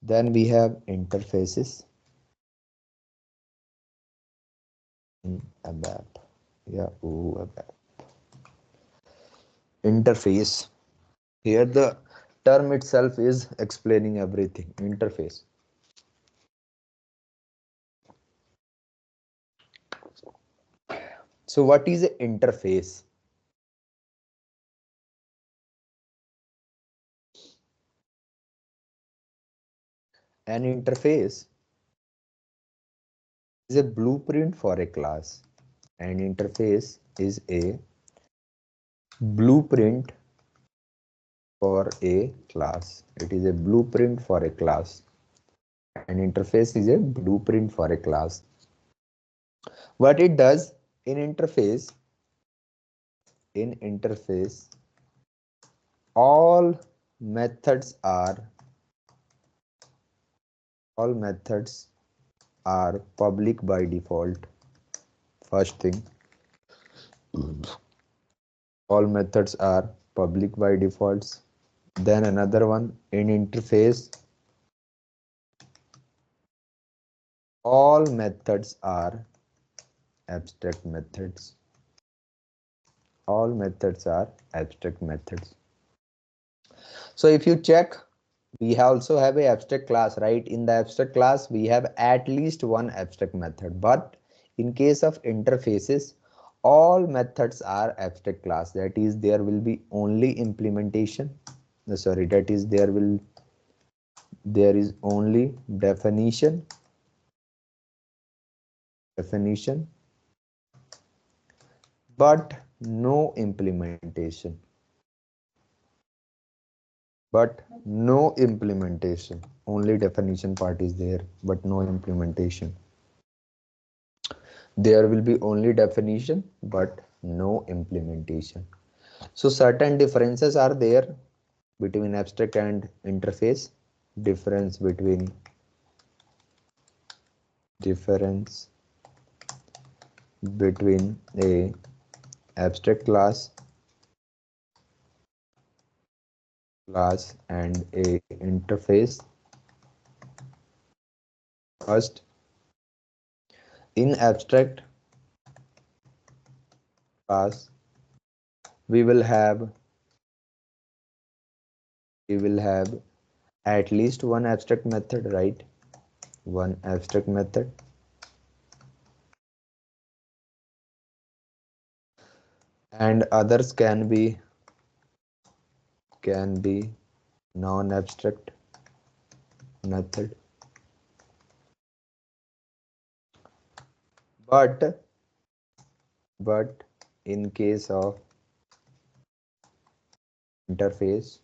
Then we have interfaces in ABAP. Yeah, OOABAP. Interface. Here the term itself is explaining everything. Interface. So what is an interface? An interface is a blueprint for a class. An interface is a blueprint for a class. It is a blueprint for a class. An interface is a blueprint for a class. What it does in interface, all methods are public by default. First thing, all methods are public by defaults. Then another one, in interface, all methods are abstract methods. All methods are abstract methods. So if you check, we also have a abstract class, right? In the abstract class, we have at least one abstract method. But in case of interfaces, all methods are abstract class. That is, there will be only implementation. Sorry, that is, there is only definition, but no implementation. Only definition part is there, but no implementation. There will be only definition, but no implementation. So certain differences are there between abstract and interface. Difference between a abstract class and a interface. First, in abstract class, we will have at least one abstract method, right? One abstract method. And others can be non-abstract method. But in case of interface,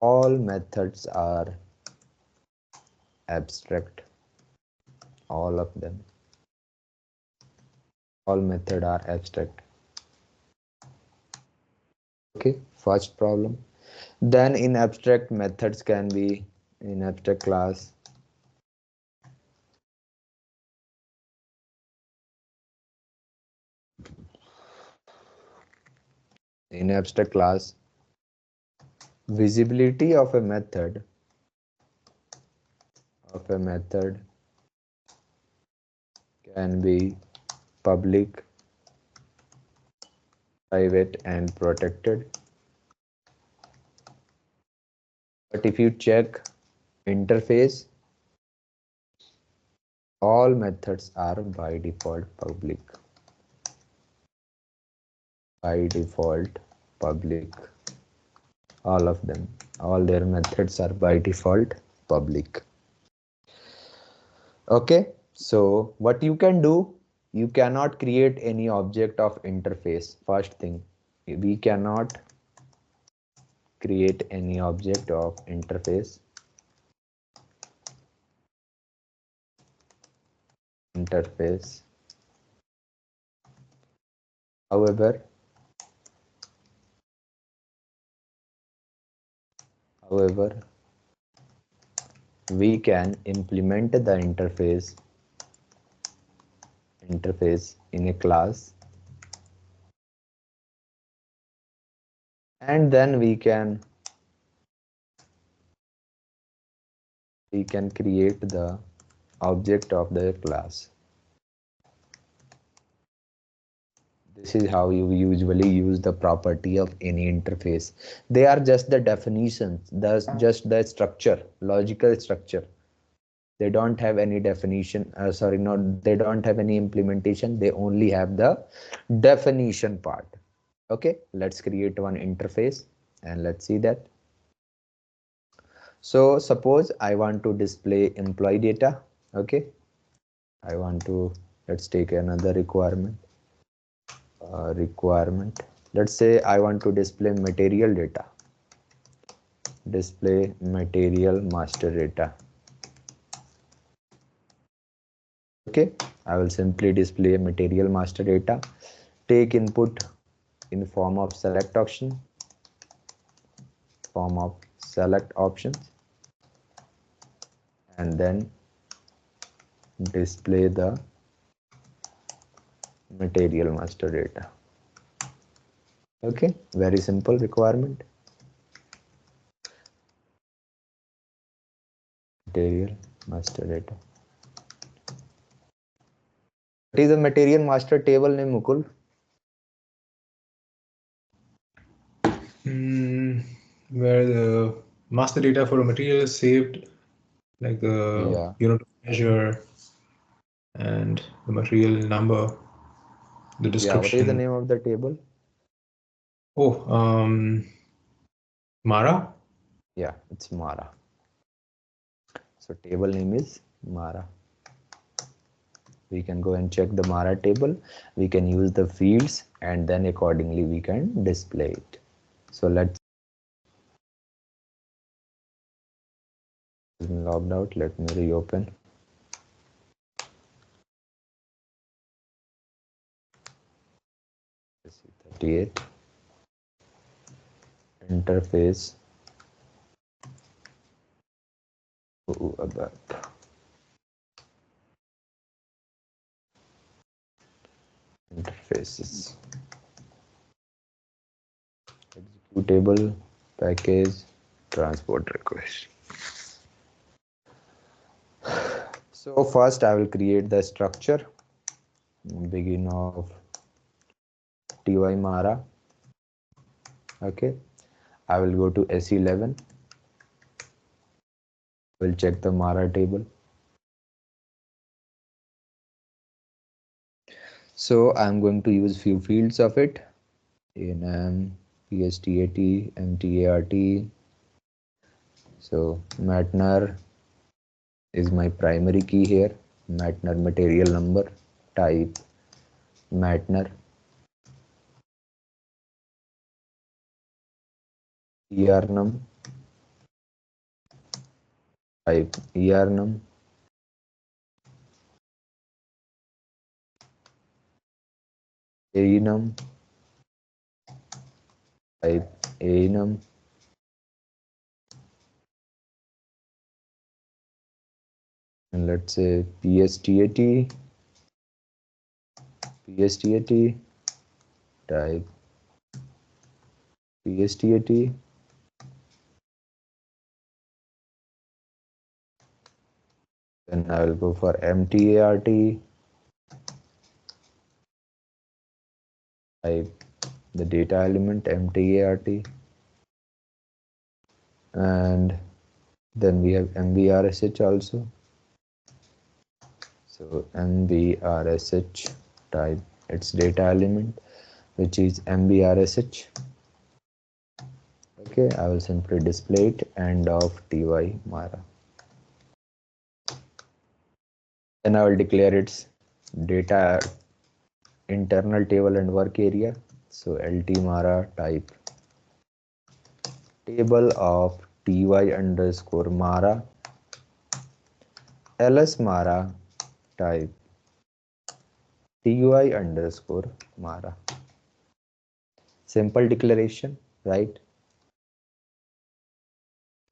all methods are abstract. All of them. All methods are abstract. Okay, first problem. Then in abstract, methods can be in abstract class. In abstract class, visibility of a method can be public, private, and protected. But if you check interface, all methods are by default public. By default public. All of them. All their methods are by default public. Okay, so what you can do, you cannot create any object of interface. First thing, we cannot create any object of interface. However, we can implement the interface in a class, and then we can we can create the object of the class. This is how you usually use the property of any interface. They are just the definitions, just the structure, logical structure. They don't have any definition, sorry, not, they don't have any implementation, they only have the definition part. Okay, let's create one interface and let's see that. So suppose I want to display employee data. Okay, I want to, let's take another requirement. Let's say I want to display material data. Display material master data. Okay, I will simply display material master data. Take input in form of select options, and then display the material master data. Okay, very simple requirement. Material master data. What is the material master table name, Mukul? Where the master data for a material is saved, like the unit of measure and the material number, the Yeah, what is the description. name of the table? Oh, Mara? Yeah, it's Mara. So table name is Mara. We can go and check the Mara table. We can use the fields and then accordingly we can display it. So let's logged out. Let me reopen. C38 interface OOABAP. Interfaces, executable, package, transport request. So first I will create the structure. Begin of ty Mara. Okay, I will go to S11. We'll check the Mara table. So I'm going to use few fields of it. ANM, PSTAT, MTART. So Matner is my primary key here. Matner material number, type Matner, ERNUM, type ERNUM, AENUM, type AENUM, and let's say PSTAT, type PSTAT, then I will go for MTART, type the data element MTART, and then we have MBRSH also. So MBRSH, type its data element, which is MBRSH. Okay, I will simply display it end of ty Mara. Then I will declare its data internal table and work area. So lt Mara type table of ty underscore Mara, ls Mara type ty underscore Mara. Simple declaration, right?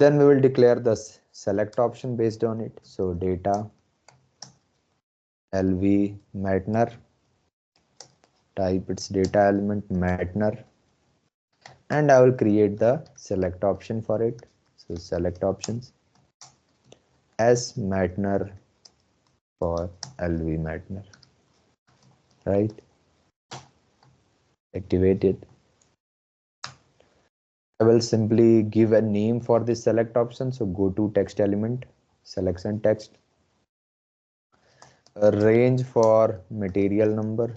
Then we will declare the select option based on it. So data lv Matner, type its data element Matner, and I will create the select option for it. So select options S Matner for LV Matner, right? Activate it. I will simply give a name for this select option. So go to text element, selection text, a range for material number,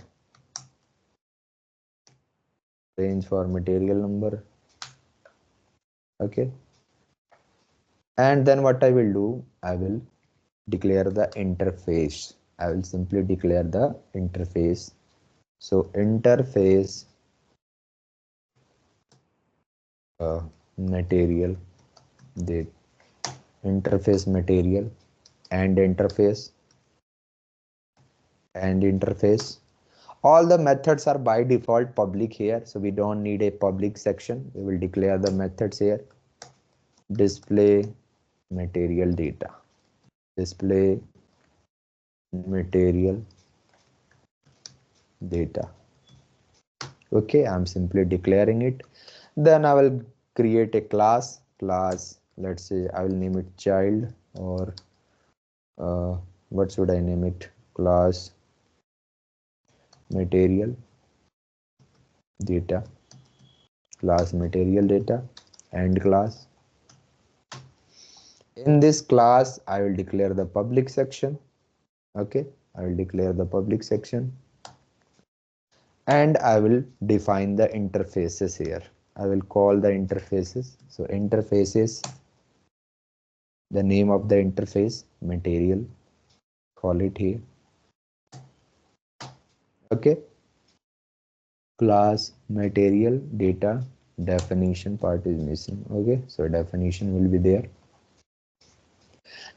okay. And then what I will do, I will declare the interface. I will simply declare the interface. So interface material, the interface material and interface and interface. All the methods are by default public here, so we don't need a public section. We will declare the methods here. Display material data, display material data. Okay, I'm simply declaring it. Then I will create a class. Let's say I will name it child, or what should I name it? Class material data, class material data, and class. In this class, I will declare the public section. Okay, I will declare the public section, and I will define the interfaces here. I will call the interfaces. So interfaces, the name of the interface, material, call it here. Okay, class material data, definition part is missing. Okay, so definition will be there.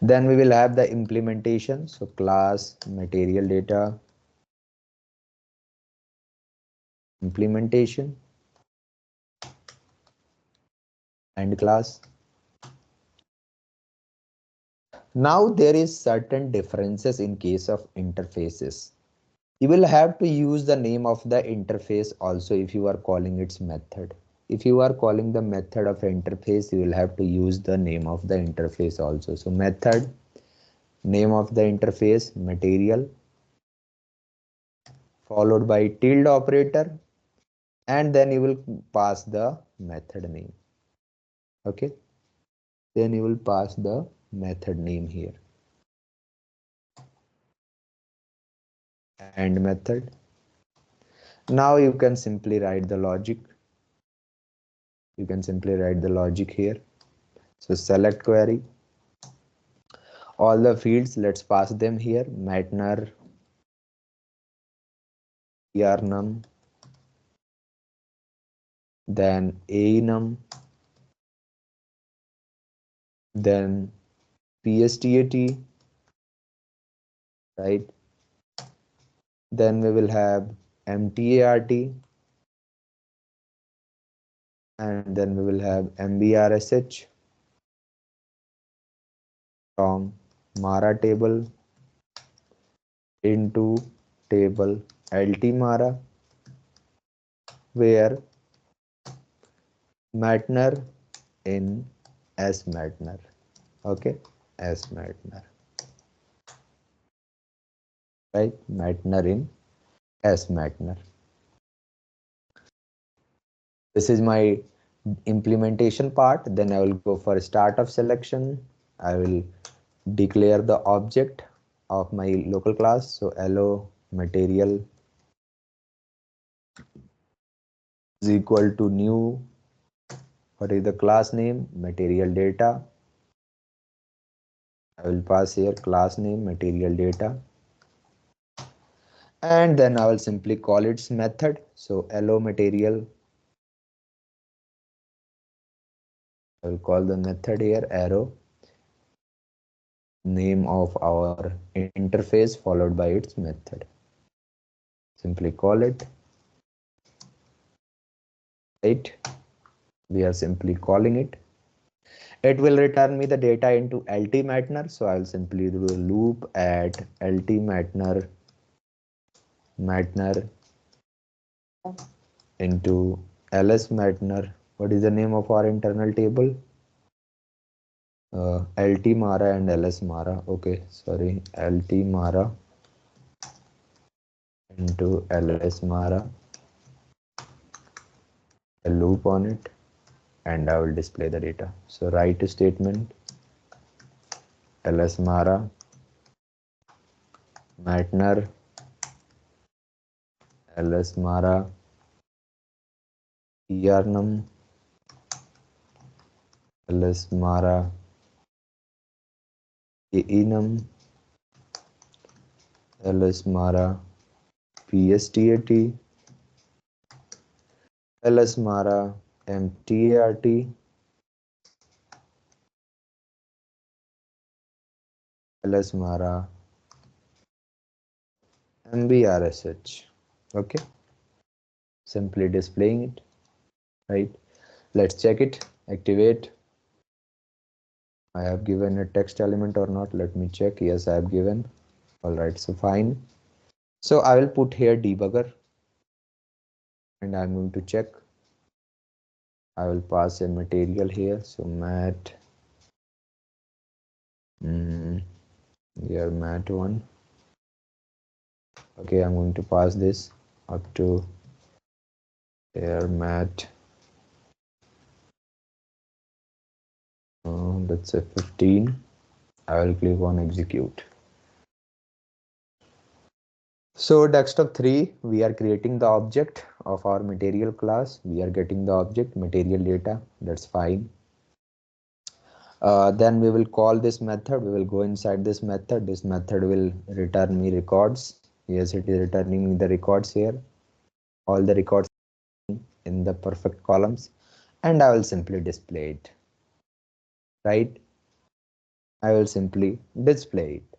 Then we will have the implementation. So class material data implementation and class. Now there is certain differences in case of interfaces. You will have to use the name of the interface also if you are calling its method. If you are calling the method of interface, you will have to use the name of the interface also. So method, name of the interface, material, followed by tilde operator, and then you will pass the method name. Okay, then you will pass the method name here, and method. Now you can simply write the logic. You can simply write the logic here. So select query, all the fields, let's pass them here. Matner, num, then enum, then pstat, right? Then we will have mtart, and then we will have mbrsh from mara table into table ltmara, where matner in smatner. Okay, smatner, right? Matner in smatner. This is my implementation part. Then I will go for start of selection. I will declare the object of my local class. So allo material is equal to new. What is the class name? Material data. I will pass here class name material data. And then I will simply call its method. So allo material. I will call the method here arrow, name of our interface followed by its method. Simply call it, right? We are simply calling it. It will return me the data into LT-Matner. So I'll simply do a loop at LT-Matner into LS-Matner. What is the name of our internal table? LT Mara and LS Mara. Okay, sorry, LT Mara into LS Mara, a loop on it, and I will display the data. So write statement LS Mara, Matner, LS Mara, Yarnum, LS Mara, Enum, LS Mara, PSTAT, LS Mara, MTART, LS Mara, MBRSH. Okay, simply displaying it, right? Let's check it. Activate. I have given a text element or not. Let me check. Yes, I have given. All right, so fine. So I will put here debugger and I'm going to check. I will pass a material here. So mat, here mat 1. Okay, I'm going to pass this up to here mat, let's say 15. I will click on execute. So desktop 3, we are creating the object of our material class. We are getting the object material data. That's fine. Then we will call this method. We will go inside this method. This method will return me records. Yes, it is returning me the records here. All the records in the perfect columns, and I will simply display it. Right? I will simply display it.